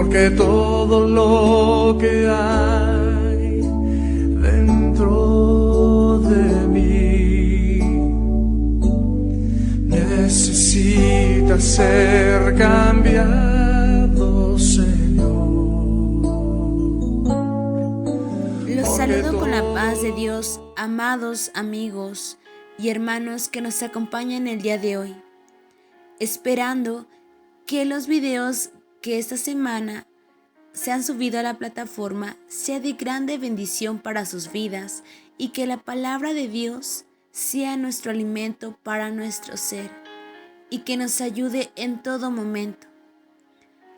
porque todo lo que hay dentro de mí necesita ser cambiado, Señor. Los saludo con la paz de Dios, amados amigos y hermanos que nos acompañan el día de hoy, esperando que los videos que esta semana se han subido a la plataforma sea de grande bendición para sus vidas y que la palabra de Dios sea nuestro alimento para nuestro ser y que nos ayude en todo momento.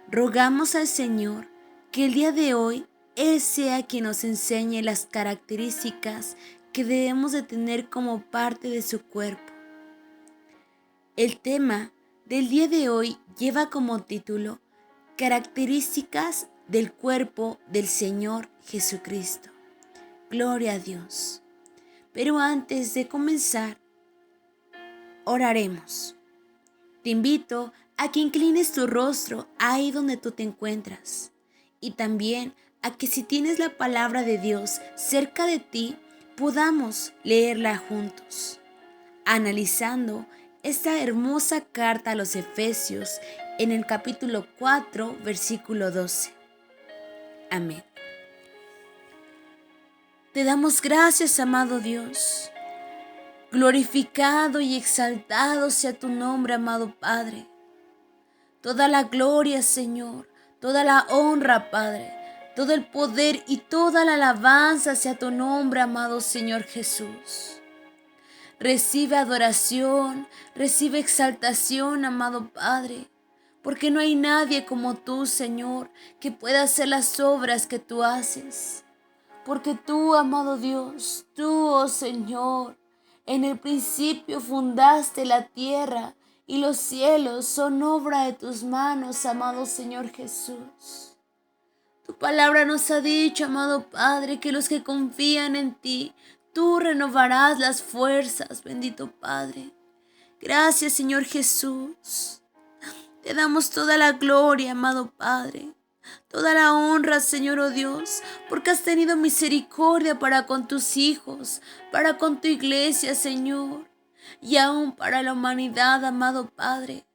Rogamos al Señor que el día de hoy Él sea quien nos enseñe las características que debemos de tener como parte de su cuerpo. El tema del día de hoy lleva como título Características del cuerpo del Señor Jesucristo. Gloria a Dios. Pero antes de comenzar, oraremos. Te invito a que inclines tu rostro ahí donde tú te encuentras y también a que si tienes la palabra de Dios cerca de ti, podamos leerla juntos, analizando esta hermosa carta a los Efesios en el capítulo 4, versículo 12. Amén. Te damos gracias, amado Dios. Glorificado y exaltado sea tu nombre, amado Padre. Toda la gloria, Señor, toda la honra, Padre, todo el poder y toda la alabanza sea tu nombre, amado Señor Jesús. Recibe adoración, recibe exaltación, amado Padre, porque no hay nadie como tú, Señor, que pueda hacer las obras que tú haces. Porque tú, amado Dios, tú, oh Señor, en el principio fundaste la tierra y los cielos son obra de tus manos, amado Señor Jesús. Tu palabra nos ha dicho, amado Padre, que los que confían en ti, tú renovarás las fuerzas, bendito Padre. Gracias, Señor Jesús. Te damos toda la gloria, amado Padre. Toda la honra, Señor, oh Dios, porque has tenido misericordia para con tus hijos, para con tu iglesia, Señor, y aún para la humanidad, amado Padre,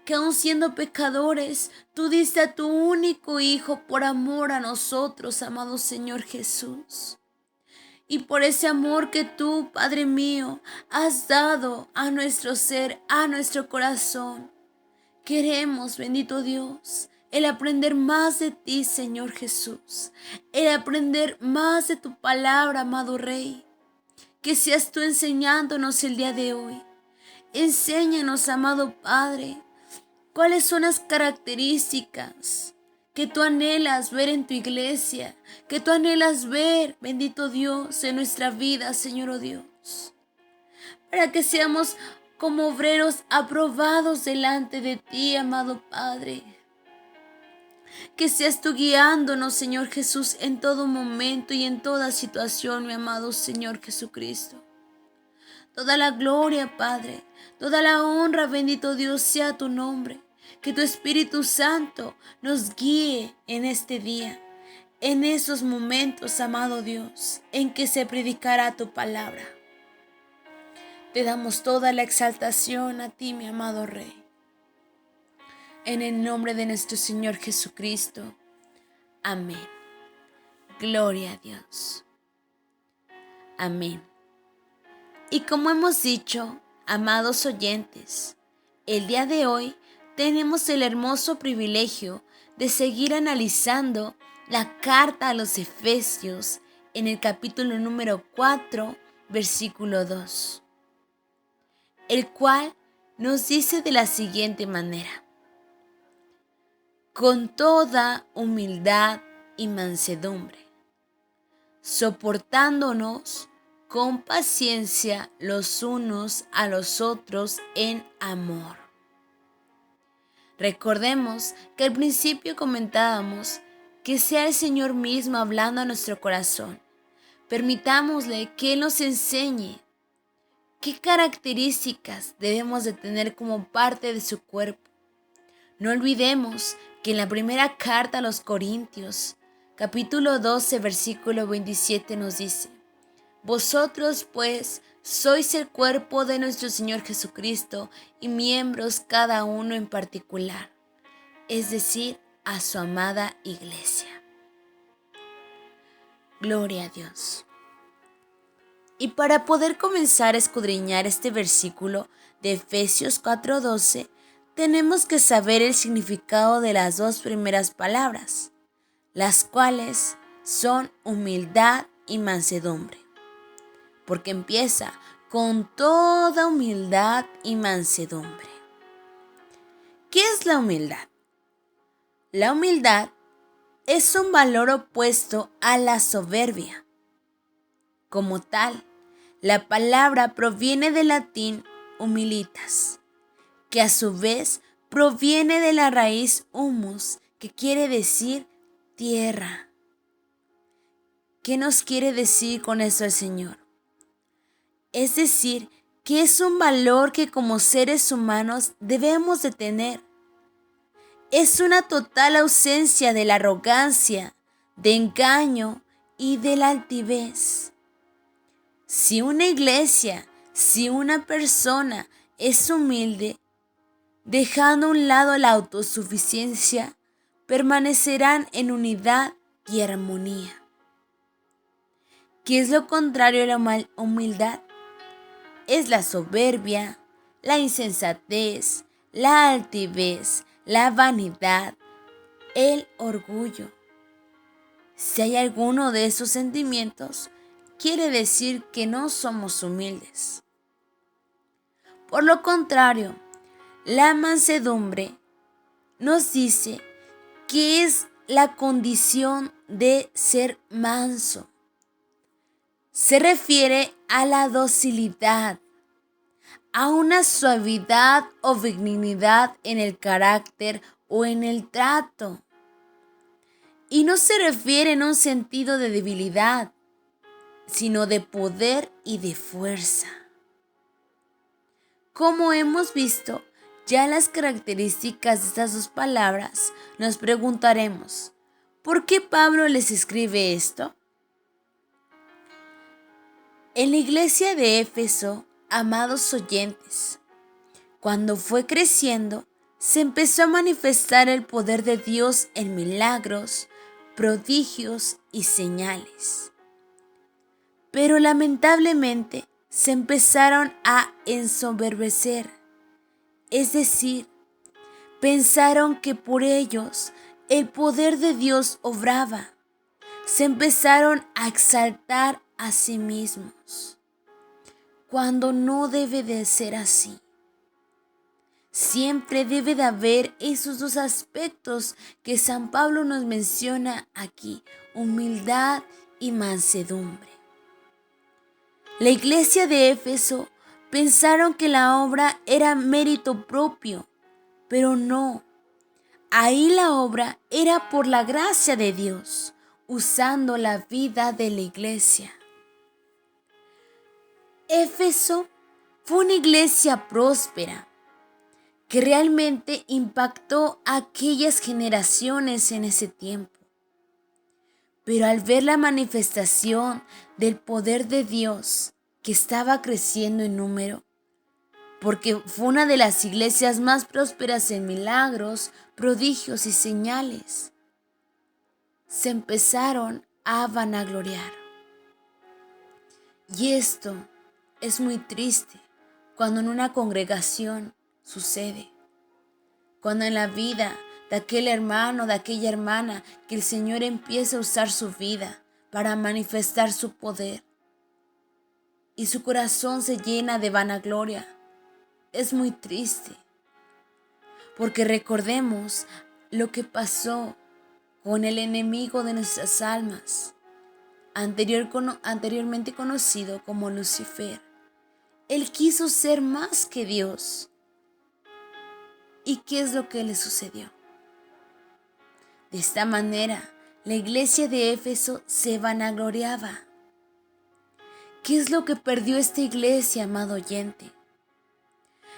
que aún siendo pecadores, tú diste a tu único Hijo por amor a nosotros, amado Señor Jesús. Y por ese amor que tú, Padre mío, has dado a nuestro ser, a nuestro corazón, queremos, bendito Dios, el aprender más de ti, Señor Jesús, el aprender más de tu palabra, amado Rey. Que seas tú enseñándonos el día de hoy. Enséñanos, amado Padre, cuáles son las características que tú anhelas ver en tu iglesia, que tú anhelas ver, bendito Dios, en nuestra vida, Señor, oh Dios, para que seamos como obreros aprobados delante de ti, amado Padre. Que seas tú guiándonos, Señor Jesús, en todo momento y en toda situación, mi amado Señor Jesucristo. Toda la gloria, Padre, toda la honra, bendito Dios, sea tu nombre. Que tu Espíritu Santo nos guíe en este día, en esos momentos, amado Dios, en que se predicará tu palabra. Te damos toda la exaltación a ti, mi amado Rey. En el nombre de nuestro Señor Jesucristo. Amén. Gloria a Dios. Amén. Y como hemos dicho, amados oyentes, el día de hoy tenemos el hermoso privilegio de seguir analizando la carta a los Efesios en el capítulo número 4, versículo 2, el cual nos dice de la siguiente manera: con toda humildad y mansedumbre, soportándonos con paciencia los unos a los otros en amor. Recordemos que al principio comentábamos que sea el Señor mismo hablando a nuestro corazón. Permitámosle que Él nos enseñe qué características debemos de tener como parte de su cuerpo. No olvidemos que en la primera carta a los Corintios, capítulo 12, versículo 27 nos dice: vosotros pues sois el cuerpo de nuestro Señor Jesucristo y miembros cada uno en particular, es decir, a su amada iglesia. Gloria a Dios. Y para poder comenzar a escudriñar este versículo de Efesios 4:12, tenemos que saber el significado de las dos primeras palabras, las cuales son humildad y mansedumbre, porque empieza con toda humildad y mansedumbre. ¿Qué es la humildad? La humildad es un valor opuesto a la soberbia. Como tal, la palabra proviene del latín humilitas, que a su vez proviene de la raíz humus, que quiere decir tierra. ¿Qué nos quiere decir con eso el Señor? Es decir, que es un valor que como seres humanos debemos de tener. Es una total ausencia de la arrogancia, de engaño y de la altivez. Si una iglesia, si una persona es humilde, dejando a un lado la autosuficiencia, permanecerán en unidad y armonía. ¿Qué es lo contrario a la humildad? Es la soberbia, la insensatez, la altivez, la vanidad, el orgullo. Si hay alguno de esos sentimientos, quiere decir que no somos humildes. Por lo contrario, la mansedumbre nos dice que es la condición de ser manso. Se refiere a la docilidad, a una suavidad o benignidad en el carácter o en el trato. Y no se refiere en un sentido de debilidad, sino de poder y de fuerza. Como hemos visto ya las características de estas dos palabras, nos preguntaremos, ¿por qué Pablo les escribe esto? En la iglesia de Éfeso, amados oyentes, cuando fue creciendo, se empezó a manifestar el poder de Dios en milagros, prodigios y señales. Pero lamentablemente se empezaron a ensoberbecer, es decir, pensaron que por ellos el poder de Dios obraba. Se empezaron a exaltar a sí mismos, cuando no debe de ser así. Siempre debe de haber esos dos aspectos que San Pablo nos menciona aquí, humildad y mansedumbre. La iglesia de Éfeso pensaron que la obra era mérito propio, pero no. Ahí la obra era por la gracia de Dios, usando la vida de la iglesia. Éfeso fue una iglesia próspera que realmente impactó a aquellas generaciones en ese tiempo. Pero al ver la manifestación del poder de Dios que estaba creciendo en número, porque fue una de las iglesias más prósperas en milagros, prodigios y señales, se empezaron a vanagloriar. Y esto es muy triste cuando en una congregación sucede, cuando en la vida de aquel hermano, de aquella hermana, que el Señor empieza a usar su vida para manifestar su poder y su corazón se llena de vanagloria. Es muy triste, porque recordemos lo que pasó con el enemigo de nuestras almas, anteriormente conocido como Lucifer. Él quiso ser más que Dios. ¿Y qué es lo que le sucedió? De esta manera, la iglesia de Éfeso se vanagloriaba. ¿Qué es lo que perdió esta iglesia, amado oyente?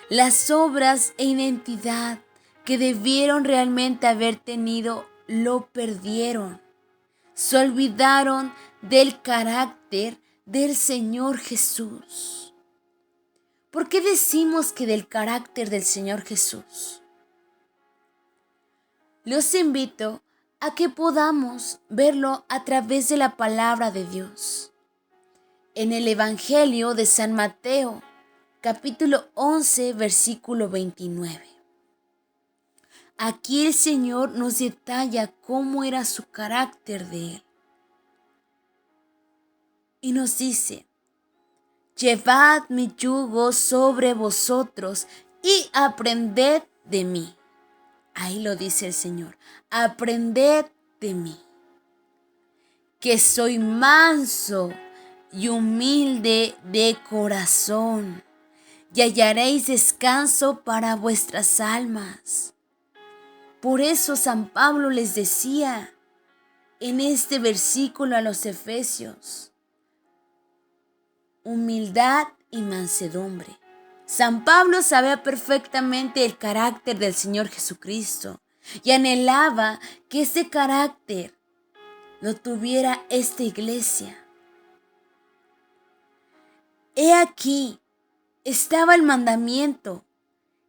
Las obras e identidad que debieron realmente haber tenido lo perdieron. Se olvidaron del carácter del Señor Jesús. ¿Por qué decimos que del carácter del Señor Jesús? Los invito a que podamos verlo a través de la palabra de Dios. En el Evangelio de San Mateo, capítulo 11, versículo 29. Aquí el Señor nos detalla cómo era su carácter de Él. Y nos dice: llevad mi yugo sobre vosotros y aprended de mí. Ahí lo dice el Señor: aprended de mí, que soy manso y humilde de corazón, y hallaréis descanso para vuestras almas. Por eso San Pablo les decía en este versículo a los Efesios: humildad y mansedumbre. San Pablo sabía perfectamente el carácter del Señor Jesucristo y anhelaba que ese carácter lo tuviera esta iglesia. He aquí estaba el mandamiento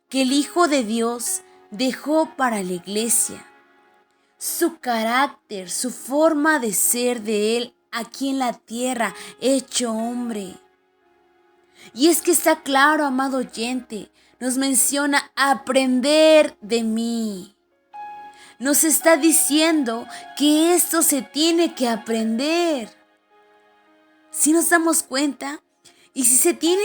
que el Hijo de Dios dejó para la iglesia. Su carácter, su forma de ser de Él aquí en la tierra, hecho hombre. Y es que está claro, amado oyente, nos menciona aprender de mí. Nos está diciendo que esto se tiene que aprender. Si nos damos cuenta, y si se tiene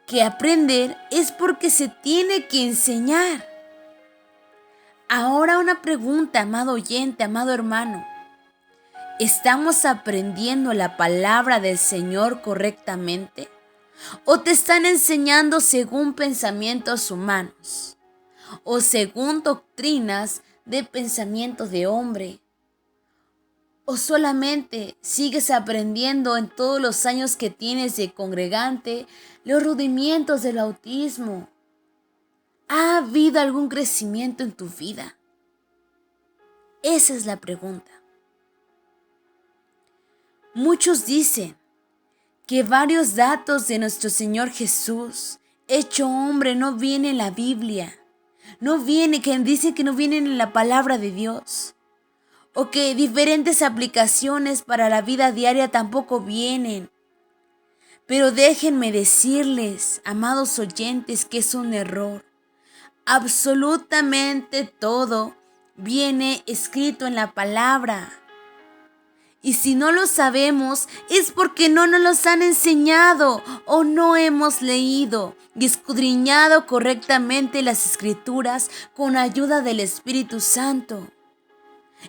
que aprender, es porque se tiene que enseñar. Ahora una pregunta, amado oyente, amado hermano. ¿Estamos aprendiendo la palabra del Señor correctamente? ¿O te están enseñando según pensamientos humanos? ¿O según doctrinas de pensamiento de hombre? ¿O solamente sigues aprendiendo en todos los años que tienes de congregante los rudimentos del autismo? ¿Ha habido algún crecimiento en tu vida? Esa es la pregunta. Muchos dicen que varios datos de nuestro Señor Jesús, hecho hombre, no vienen en la Biblia. Que dicen que no vienen en la palabra de Dios. O que diferentes aplicaciones para la vida diaria tampoco vienen. Pero déjenme decirles, amados oyentes, que es un error. Absolutamente todo viene escrito en la palabra. Y si no lo sabemos, es porque no nos los han enseñado o no hemos leído y escudriñado correctamente las Escrituras con ayuda del Espíritu Santo.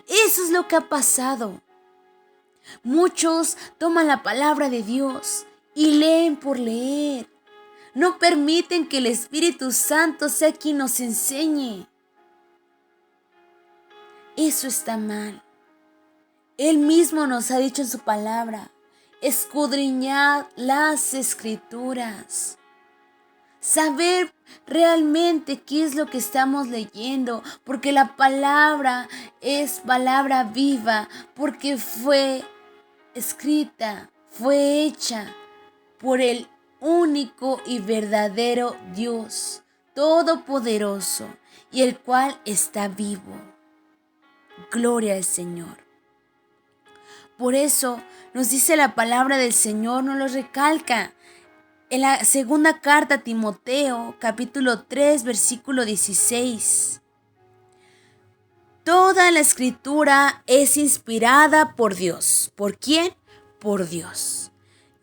Eso es lo que ha pasado. Muchos toman la palabra de Dios y leen por leer. No permiten que el Espíritu Santo sea quien nos enseñe. Eso está mal. Él mismo nos ha dicho en su palabra: escudriñad las Escrituras. Saber realmente qué es lo que estamos leyendo, porque la palabra es palabra viva, porque fue escrita, fue hecha por el único y verdadero Dios, todopoderoso, y el cual está vivo. Gloria al Señor. Por eso nos dice la palabra del Señor, nos lo recalca en la segunda carta a Timoteo, capítulo 3, versículo 16. Toda la Escritura es inspirada por Dios. ¿Por quién? Por Dios.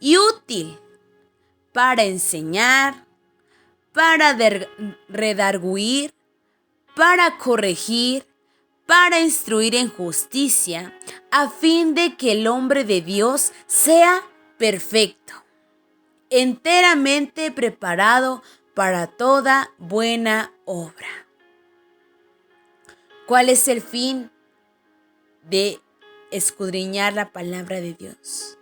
Y útil para enseñar, para redarguir, para corregir, para instruir en justicia, a fin de que el hombre de Dios sea perfecto, enteramente preparado para toda buena obra. ¿Cuál es el fin de escudriñar la palabra de Dios?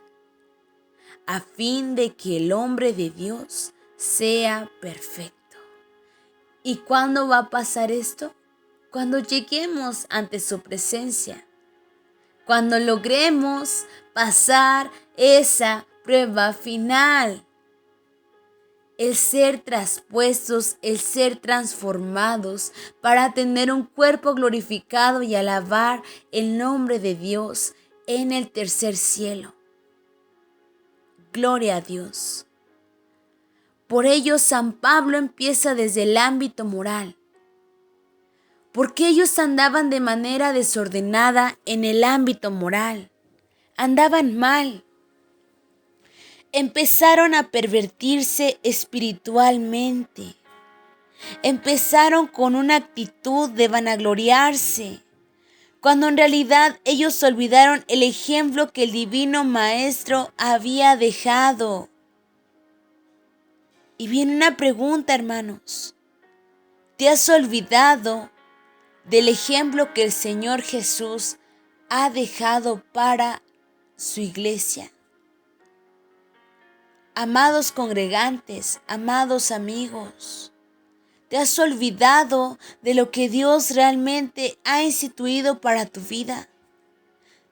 A fin de que el hombre de Dios sea perfecto. ¿Y cuándo va a pasar esto? cuando lleguemos ante su presencia, cuando logremos pasar esa prueba final. El ser traspuestos, el ser transformados para tener un cuerpo glorificado y alabar el nombre de Dios en el tercer cielo. Gloria a Dios. Por ello, San Pablo empieza desde el ámbito moral, porque ellos andaban de manera desordenada en el ámbito moral, andaban mal. Empezaron a pervertirse espiritualmente. Empezaron con una actitud de vanagloriarse, cuando en realidad ellos olvidaron el ejemplo que el Divino Maestro había dejado. Y viene una pregunta, hermanos. ¿Te has olvidado del ejemplo que el Señor Jesús ha dejado para su iglesia? Amados congregantes, amados amigos, ¿te has olvidado de lo que Dios realmente ha instituido para tu vida?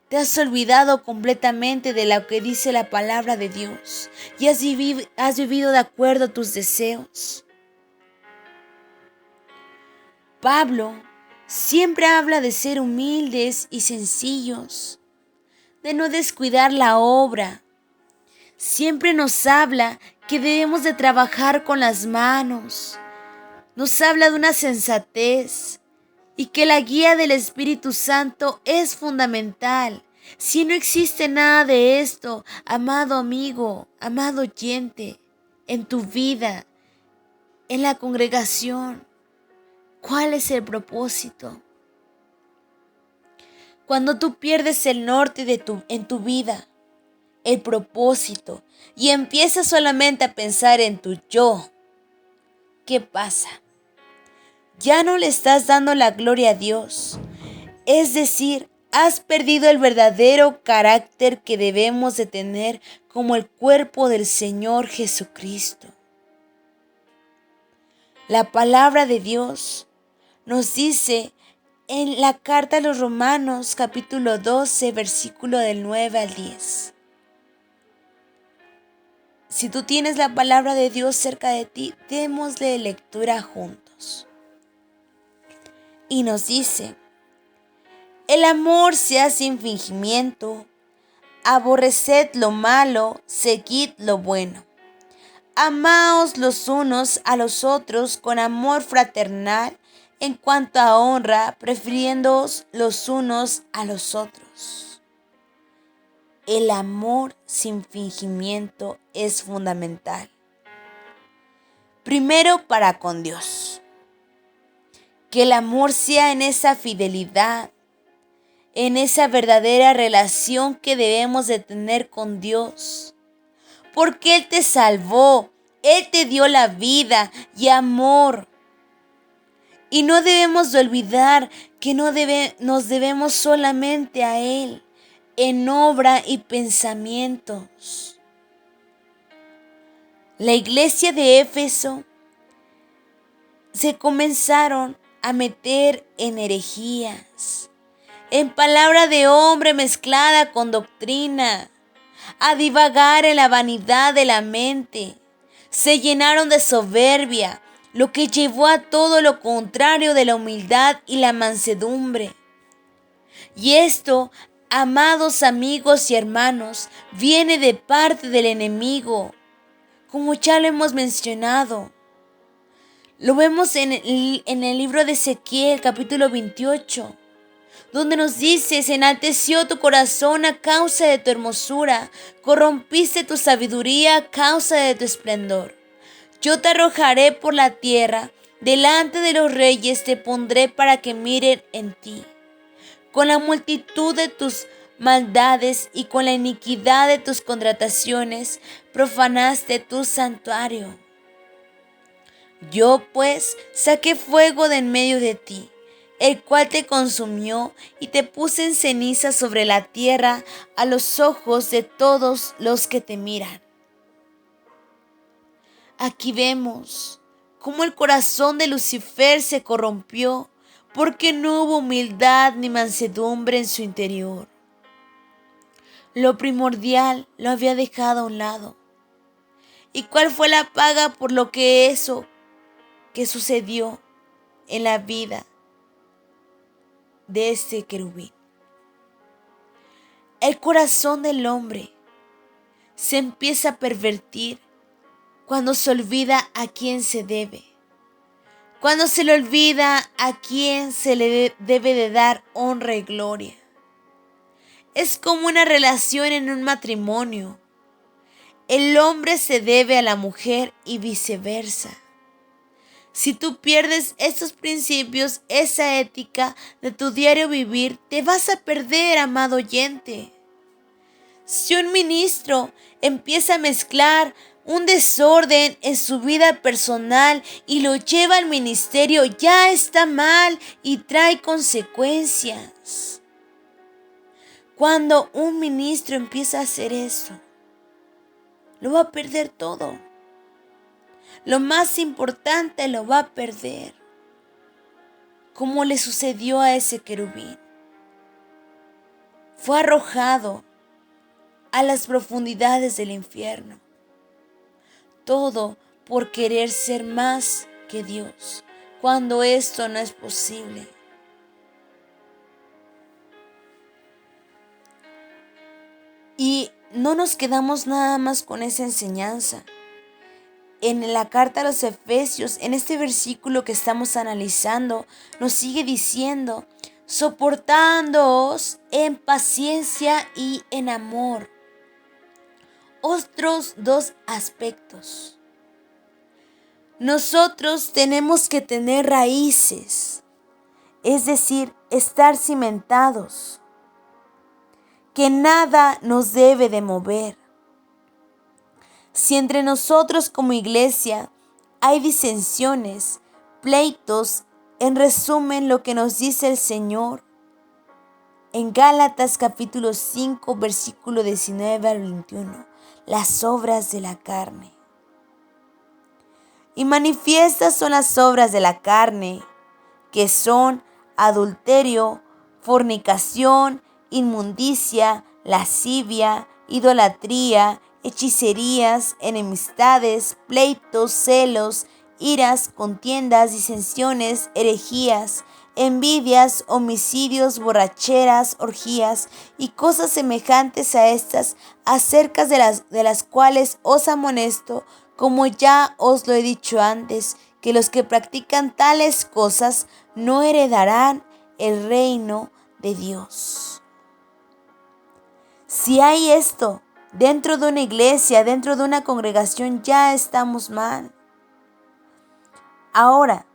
¿Te has olvidado completamente de lo que dice la palabra de Dios y has vivido de acuerdo a tus deseos? Pablo siempre habla de ser humildes y sencillos, de no descuidar la obra. Siempre nos habla que debemos de trabajar con las manos. Nos habla de una sensatez y que la guía del Espíritu Santo es fundamental. Si no existe nada de esto, amado amigo, amado oyente, en tu vida, en la congregación, ¿cuál es el propósito? Cuando tú pierdes el norte en tu vida, el propósito, y empiezas solamente a pensar en tu yo, ¿qué pasa? Ya no le estás dando la gloria a Dios. Es decir, has perdido el verdadero carácter que debemos de tener como el cuerpo del Señor Jesucristo. La palabra de Dios nos dice en la carta a los Romanos, capítulo 12, versículo del 9 al 10. Si tú tienes la palabra de Dios cerca de ti, démosle lectura juntos. Y nos dice: el amor sea sin fingimiento, aborreced lo malo, seguid lo bueno. Amaos los unos a los otros con amor fraternal, en cuanto a honra, prefiriéndoos los unos a los otros. El amor sin fingimiento es fundamental. Primero, para con Dios. Que el amor sea en esa fidelidad, en esa verdadera relación que debemos de tener con Dios. Porque Él te salvó, Él te dio la vida y amor. Y no debemos de olvidar que nos debemos solamente a Él, en obra y pensamientos. La iglesia de Éfeso se comenzaron a meter en herejías, en palabra de hombre mezclada con doctrina, a divagar en la vanidad de la mente. Se llenaron de soberbia, lo que llevó a todo lo contrario de la humildad y la mansedumbre. Y esto, amados amigos y hermanos, viene de parte del enemigo, como ya lo hemos mencionado. Lo vemos en el libro de Ezequiel, capítulo 28, donde nos dice: se enalteció tu corazón a causa de tu hermosura, corrompiste tu sabiduría a causa de tu esplendor. Yo te arrojaré por la tierra, delante de los reyes te pondré para que miren en ti. Con la multitud de tus maldades y con la iniquidad de tus contrataciones, profanaste tu santuario. Yo pues saqué fuego de en medio de ti, el cual te consumió y te puse en ceniza sobre la tierra a los ojos de todos los que te miran. Aquí vemos cómo el corazón de Lucifer se corrompió porque no hubo humildad ni mansedumbre en su interior. Lo primordial lo había dejado a un lado. ¿Y cuál fue la paga por lo que eso que sucedió en la vida de este querubín? El corazón del hombre se empieza a pervertir cuando se olvida a quién se debe. Cuando se le olvida a quién se le debe de dar honra y gloria. Es como una relación en un matrimonio. El hombre se debe a la mujer y viceversa. Si tú pierdes estos principios, esa ética de tu diario vivir, te vas a perder, amado oyente. Si un ministro empieza a mezclar un desorden en su vida personal y lo lleva al ministerio, ya está mal y trae consecuencias. Cuando un ministro empieza a hacer eso, lo va a perder todo. Lo más importante lo va a perder, como le sucedió a ese querubín. Fue arrojado a las profundidades del infierno. Todo por querer ser más que Dios, cuando esto no es posible. Y no nos quedamos nada más con esa enseñanza. En la carta a los Efesios, en este versículo que estamos analizando, nos sigue diciendo: soportándoos en paciencia y en amor. Otros dos aspectos. Nosotros tenemos que tener raíces, es decir, estar cimentados, que nada nos debe de mover. Si entre nosotros como iglesia hay disensiones, pleitos, en resumen lo que nos dice el Señor en Gálatas capítulo 5 versículo 19 al 21, las obras de la carne. Y manifiestas son las obras de la carne, que son adulterio, fornicación, inmundicia, lascivia, idolatría, hechicerías, enemistades, pleitos, celos, iras, contiendas, disensiones, herejías, envidias, homicidios, borracheras, orgías y cosas semejantes a estas, acerca de las cuales os amonesto, como ya os lo he dicho antes, que los que practican tales cosas no heredarán el reino de Dios. Si hay esto dentro de una iglesia, dentro de una congregación, ya estamos mal. Ahora,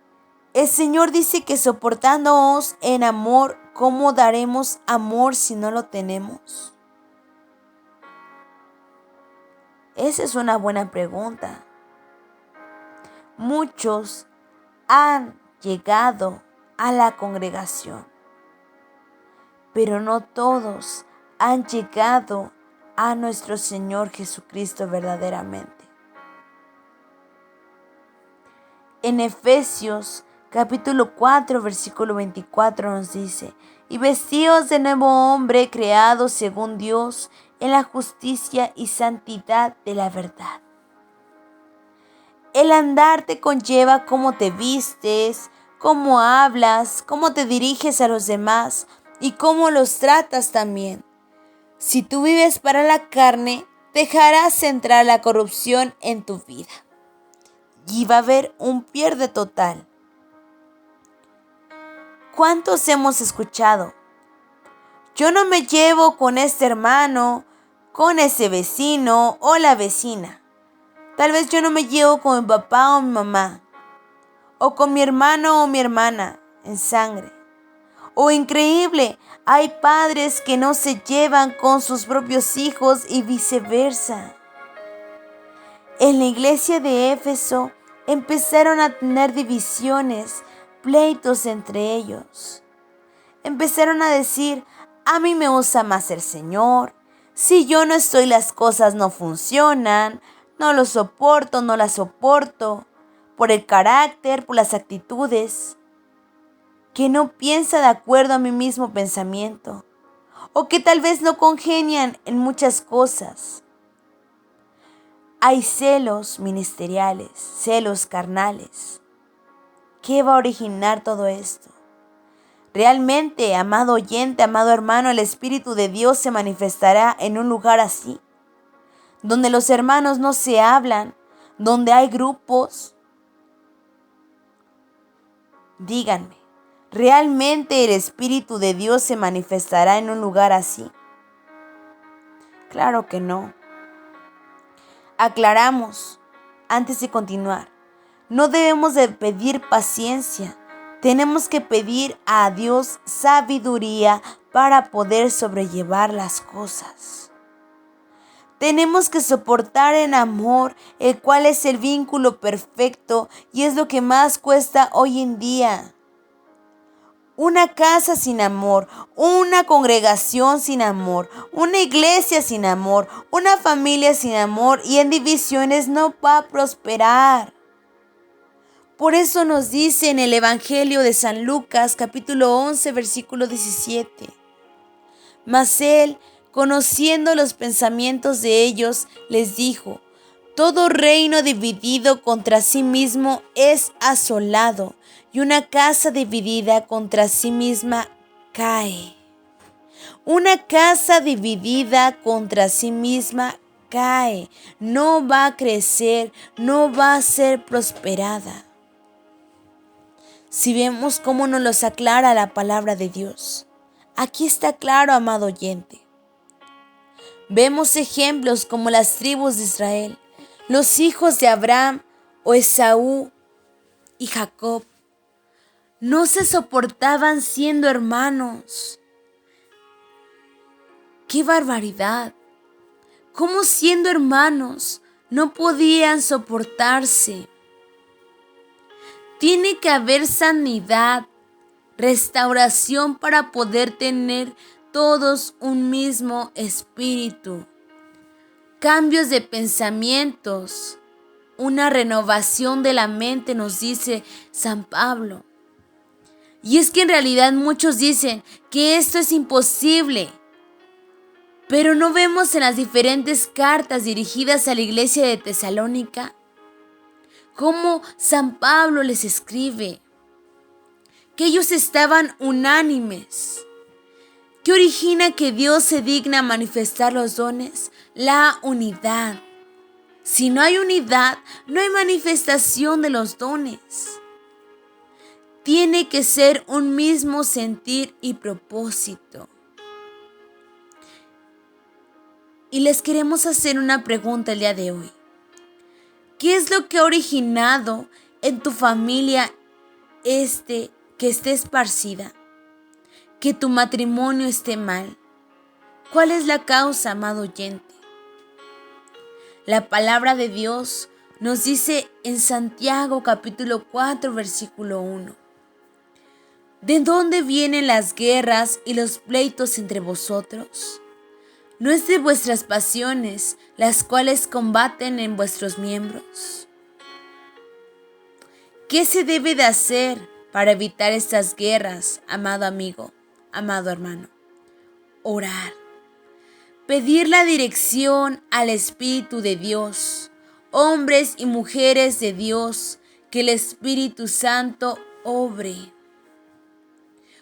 el Señor dice que soportándoos en amor, ¿cómo daremos amor si no lo tenemos? Esa es una buena pregunta. Muchos han llegado a la congregación, pero no todos han llegado a nuestro Señor Jesucristo verdaderamente. En Efesios capítulo 4 versículo 24 nos dice: y vestíos de nuevo hombre creado según Dios en la justicia y santidad de la verdad. El andar te conlleva cómo te vistes, cómo hablas, cómo te diriges a los demás y cómo los tratas también. Si tú vives para la carne, dejarás entrar la corrupción en tu vida y va a haber un pierde total. ¿Cuántos hemos escuchado? Yo no me llevo con este hermano, con ese vecino o la vecina. Tal vez yo no me llevo con mi papá o mi mamá, o con mi hermano o mi hermana en sangre. O increíble, hay padres que no se llevan con sus propios hijos y viceversa. En la iglesia de Éfeso empezaron a tener divisiones, pleitos entre ellos. Empezaron a decir: a mí me usa más el Señor. Si yo no estoy, las cosas no funcionan. No lo soporto, no la soporto. Por el carácter, por las actitudes. que no piensa de acuerdo a mi mismo pensamiento, o que tal vez no congenian en muchas cosas. Hay celos ministeriales, celos carnales. ¿Qué va a originar todo esto? Realmente, amado oyente, amado hermano, el Espíritu de Dios se manifestará en un lugar así, donde los hermanos no se hablan, donde hay grupos. Díganme, ¿realmente el Espíritu de Dios se manifestará en un lugar así? Claro que no. Aclaramos, antes de continuar, no debemos de pedir paciencia, tenemos que pedir a Dios sabiduría para poder sobrellevar las cosas. Tenemos que soportar en amor, el cual es el vínculo perfecto y es lo que más cuesta hoy en día. Una casa sin amor, una congregación sin amor, una iglesia sin amor, una familia sin amor y en divisiones no va a prosperar. Por eso nos dice en el Evangelio de San Lucas, capítulo 11, versículo 17. Mas él, conociendo los pensamientos de ellos, les dijo: todo reino dividido contra sí mismo es asolado, y una casa dividida contra sí misma cae. Una casa dividida contra sí misma cae, no va a crecer, no va a ser prosperada. Si vemos cómo nos los aclara la palabra de Dios, aquí está claro, amado oyente. Vemos ejemplos como las tribus de Israel, los hijos de Abraham o Esaú y Jacob. No se soportaban siendo hermanos. ¡Qué barbaridad! ¿Cómo siendo hermanos no podían soportarse? Tiene que haber sanidad, restauración para poder tener todos un mismo espíritu. Cambios de pensamientos, una renovación de la mente, nos dice San Pablo. Y es que en realidad muchos dicen que esto es imposible, pero no vemos en las diferentes cartas dirigidas a la iglesia de Tesalónica cómo San Pablo les escribe que ellos estaban unánimes. ¿Qué origina que Dios se digna manifestar los dones? La unidad. Si no hay unidad, no hay manifestación de los dones. Tiene que ser un mismo sentir y propósito. Y les queremos hacer una pregunta el día de hoy. ¿Qué es lo que ha originado en tu familia que esté esparcida? Que tu matrimonio esté mal. ¿Cuál es la causa, amado oyente? La palabra de Dios nos dice en Santiago capítulo 4 versículo 1. ¿De dónde vienen las guerras y los pleitos entre vosotros? ¿No es de vuestras pasiones las cuales combaten en vuestros miembros? ¿Qué se debe de hacer para evitar estas guerras, amado amigo, amado hermano? Orar. Pedir la dirección al Espíritu de Dios, hombres y mujeres de Dios, que el Espíritu Santo obre.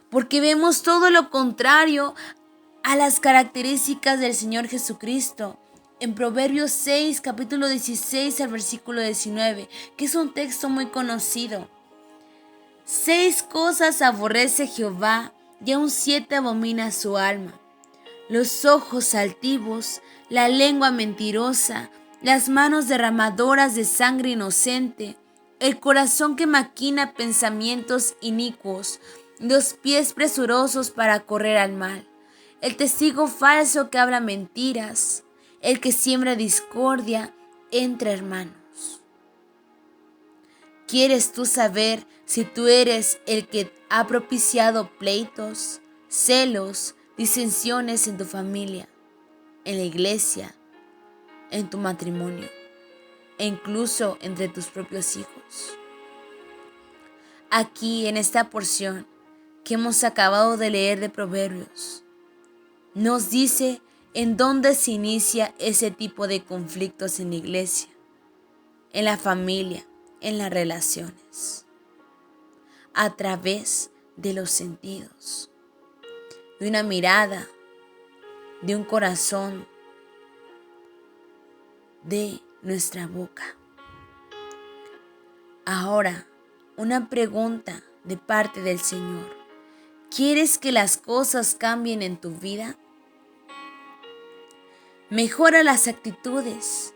Porque vemos todo lo contrario a las características del Señor Jesucristo. En Proverbios 6, capítulo 16 al versículo 19, que es un texto muy conocido. 6 cosas aborrece Jehová, y aun 7 abomina su alma: los ojos altivos, la lengua mentirosa, las manos derramadoras de sangre inocente, el corazón que maquina pensamientos inicuos, los pies presurosos para correr al mal, el testigo falso que habla mentiras, el que siembra discordia entre hermanos. ¿Quieres tú saber si tú eres el que ha propiciado pleitos, celos, disensiones en tu familia, en la iglesia, en tu matrimonio e incluso entre tus propios hijos? Aquí en esta porción que hemos acabado de leer de Proverbios nos dice en dónde se inicia ese tipo de conflictos en la iglesia, en la familia, en las relaciones, a través de los sentidos, de una mirada, de un corazón, de nuestra boca. Ahora, una pregunta de parte del Señor. ¿Quieres que las cosas cambien en tu vida? Mejora las actitudes.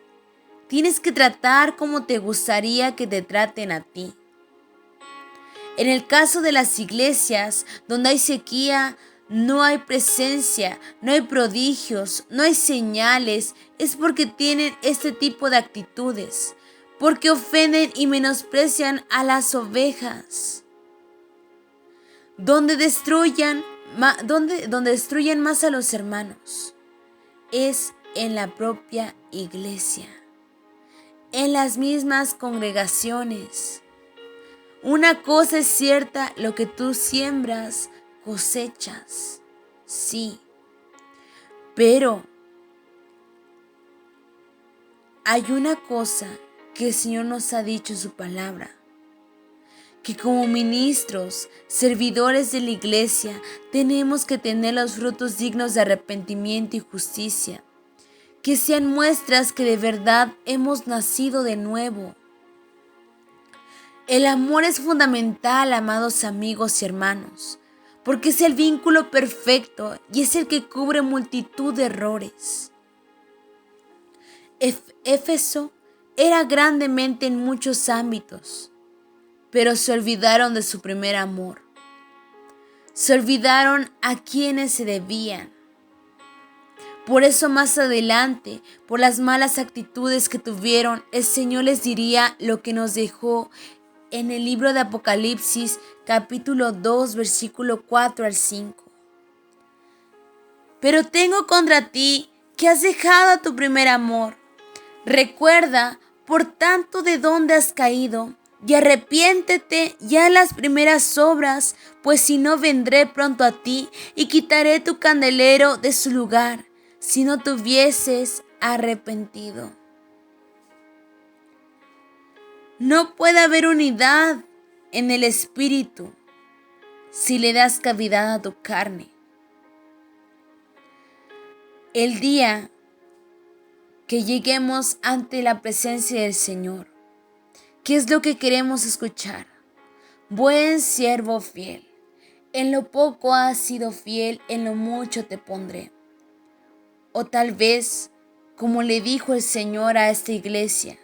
Tienes que tratar como te gustaría que te traten a ti. En el caso de las iglesias donde hay sequía, no hay presencia, no hay prodigios, no hay señales, es porque tienen este tipo de actitudes, porque ofenden y menosprecian a las ovejas. Donde destruyen más a los hermanos es en la propia iglesia, en las mismas congregaciones. Una cosa es cierta, lo que tú siembras, cosechas, sí, pero hay una cosa que el Señor nos ha dicho en su palabra, que como ministros, servidores de la iglesia, tenemos que tener los frutos dignos de arrepentimiento y justicia, que sean muestras que de verdad hemos nacido de nuevo. El amor es fundamental, amados amigos y hermanos, porque es el vínculo perfecto y es el que cubre multitud de errores. Éfeso era grandemente en muchos ámbitos, pero se olvidaron de su primer amor. Se olvidaron a quienes se debían. Por eso más adelante, por las malas actitudes que tuvieron, el Señor les diría lo que nos dejó en el libro de Apocalipsis, capítulo 2, versículo 4 al 5. Pero tengo contra ti que has dejado a tu primer amor. Recuerda, por tanto, de dónde has caído, y arrepiéntete ya en las primeras obras, pues si no vendré pronto a ti y quitaré tu candelero de su lugar, si no te hubieses arrepentido. No puede haber unidad en el espíritu si le das cavidad a tu carne. El día que lleguemos ante la presencia del Señor, ¿qué es lo que queremos escuchar? Buen siervo fiel, en lo poco has sido fiel, en lo mucho te pondré. O tal vez, como le dijo el Señor a esta iglesia,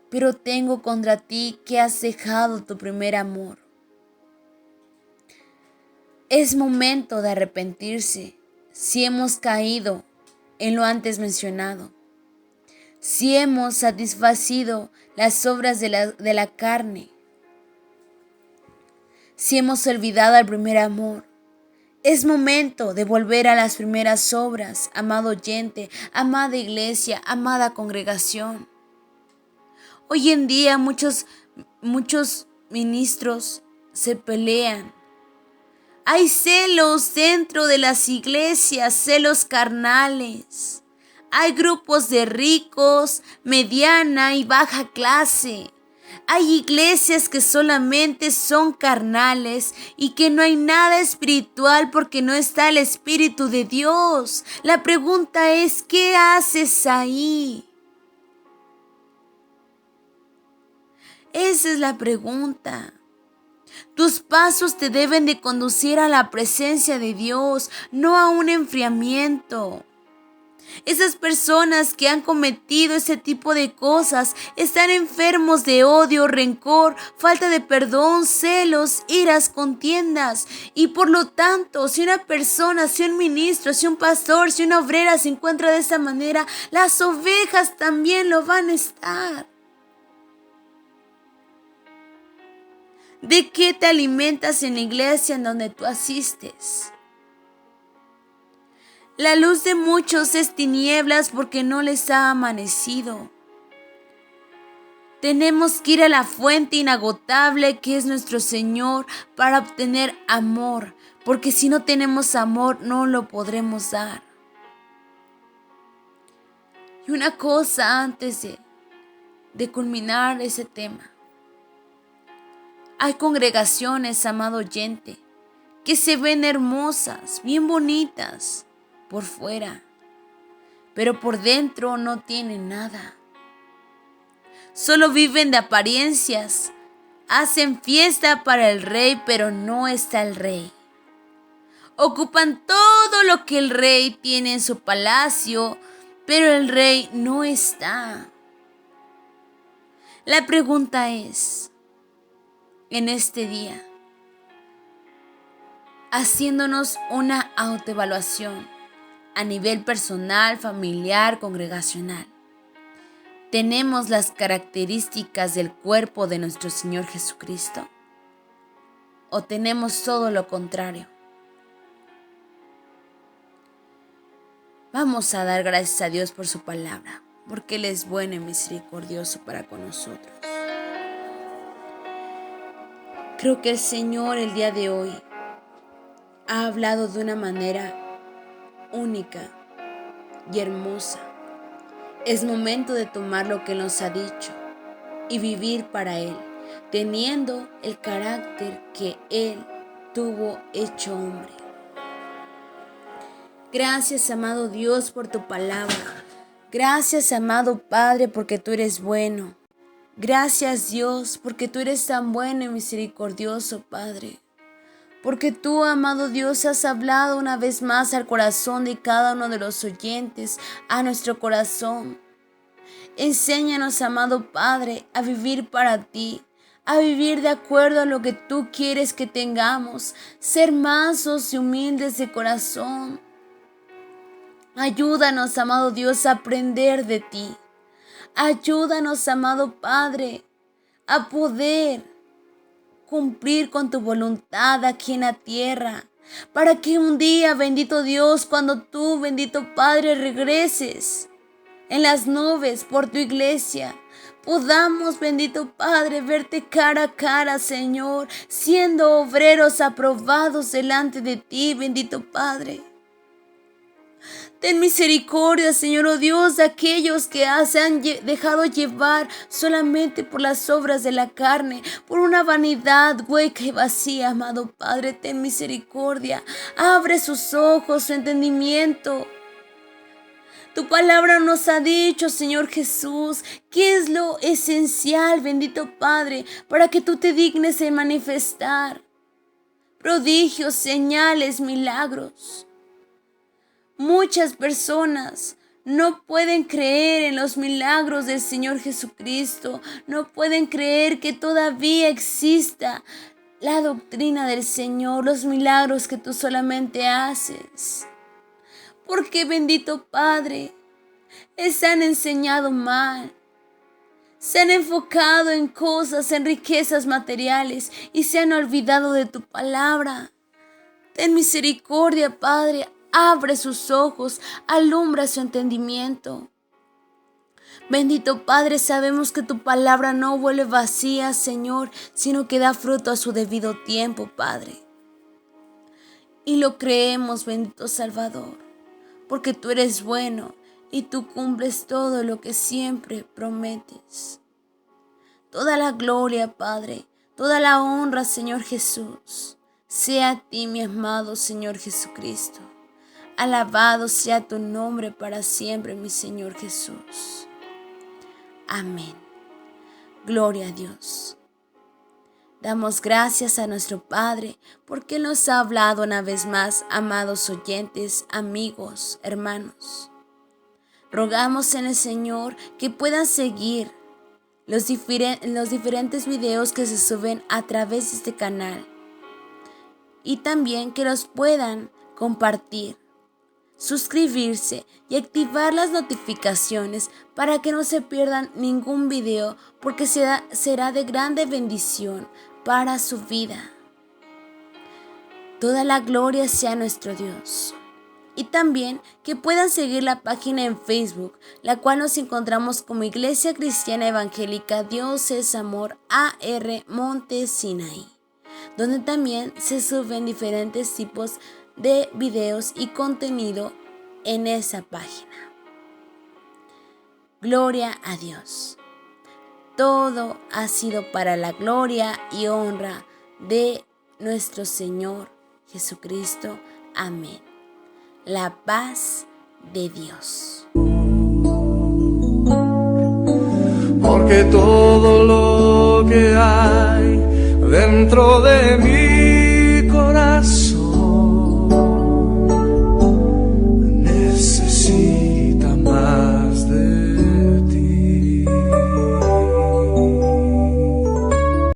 pero tengo contra ti que has dejado tu primer amor. Es momento de arrepentirse si hemos caído en lo antes mencionado. Si hemos satisfacido las obras de la carne, si hemos olvidado el primer amor, es momento de volver a las primeras obras, amado oyente, amada iglesia, amada congregación. Hoy en día muchos ministros se pelean. Hay celos dentro de las iglesias, celos carnales. Hay grupos de ricos, mediana y baja clase. Hay iglesias que solamente son carnales y que no hay nada espiritual porque no está el Espíritu de Dios. La pregunta es, ¿qué haces ahí? Esa es la pregunta. Tus pasos te deben de conducir a la presencia de Dios, no a un enfriamiento. Esas personas que han cometido ese tipo de cosas están enfermos de odio, rencor, falta de perdón, celos, iras, contiendas. Y por lo tanto, si una persona, si un ministro, si un pastor, si una obrera se encuentra de esa manera, las ovejas también lo van a estar. ¿De qué te alimentas en la iglesia en donde tú asistes? La luz de muchos es tinieblas porque no les ha amanecido. Tenemos que ir a la fuente inagotable que es nuestro Señor para obtener amor, porque si no tenemos amor no lo podremos dar. Y una cosa antes de culminar ese tema. Hay congregaciones, amado oyente, que se ven hermosas, bien bonitas por fuera, pero por dentro no tienen nada. Solo viven de apariencias, hacen fiesta para el rey, pero no está el rey. Ocupan todo lo que el rey tiene en su palacio, pero el rey no está. La pregunta es, en este día, haciéndonos una autoevaluación a nivel personal, familiar, congregacional, ¿tenemos las características del cuerpo de nuestro Señor Jesucristo? ¿O tenemos todo lo contrario? Vamos a dar gracias a Dios por su palabra, porque Él es bueno y misericordioso para con nosotros. Creo que el Señor el día de hoy ha hablado de una manera única y hermosa. Es momento de tomar lo que Él nos ha dicho y vivir para Él, teniendo el carácter que Él tuvo hecho hombre. Gracias, amado Dios, por tu palabra. Gracias, amado Padre, porque tú eres bueno. Gracias, Dios, porque tú eres tan bueno y misericordioso, Padre. Porque tú, amado Dios, has hablado una vez más al corazón de cada uno de los oyentes, a nuestro corazón. Enséñanos, amado Padre, a vivir para ti, a vivir de acuerdo a lo que tú quieres que tengamos, ser mansos y humildes de corazón. Ayúdanos, amado Dios, a aprender de ti. Ayúdanos, amado Padre, a poder cumplir con tu voluntad aquí en la tierra, para que un día, bendito Dios, cuando tú, bendito Padre, regreses en las nubes por tu iglesia, podamos, bendito Padre, verte cara a cara, Señor, siendo obreros aprobados delante de ti, bendito Padre. Ten misericordia, Señor, oh Dios, de aquellos que se han dejado llevar solamente por las obras de la carne, por una vanidad hueca y vacía, amado Padre. Ten misericordia. Abre sus ojos, su entendimiento. Tu palabra nos ha dicho, Señor Jesús, qué es lo esencial, bendito Padre, para que tú te dignes en manifestar prodigios, señales, milagros. Muchas personas no pueden creer en los milagros del Señor Jesucristo. No pueden creer que todavía exista la doctrina del Señor, los milagros que tú solamente haces. Porque, bendito Padre, les han enseñado mal. Se han enfocado en cosas, en riquezas materiales y se han olvidado de tu palabra. Ten misericordia, Padre. Abre sus ojos, alumbra su entendimiento. Bendito Padre, sabemos que tu palabra no vuelve vacía, Señor, sino que da fruto a su debido tiempo, Padre. Y lo creemos, bendito Salvador, porque tú eres bueno y tú cumples todo lo que siempre prometes. Toda la gloria, Padre, toda la honra, Señor Jesús, sea a ti, mi amado Señor Jesucristo. Alabado sea tu nombre para siempre, mi Señor Jesús. Amén. Gloria a Dios. Damos gracias a nuestro Padre porque Él nos ha hablado una vez más, amados oyentes, amigos, hermanos. Rogamos en el Señor que puedan seguir los diferentes videos que se suben a través de este canal y también que los puedan compartir, suscribirse y activar las notificaciones para que no se pierdan ningún video, porque será de grande bendición para su vida. Toda la gloria sea nuestro Dios. Y también que puedan seguir la página en Facebook, la cual nos encontramos como Iglesia Cristiana Evangélica Dios es Amor AR Monte Sinaí, donde también se suben diferentes tipos de videos y contenido en esa página. Gloria a Dios. Todo ha sido para la gloria y honra de nuestro Señor Jesucristo. Amén. La paz de Dios. Porque todo lo que hay dentro de mi corazón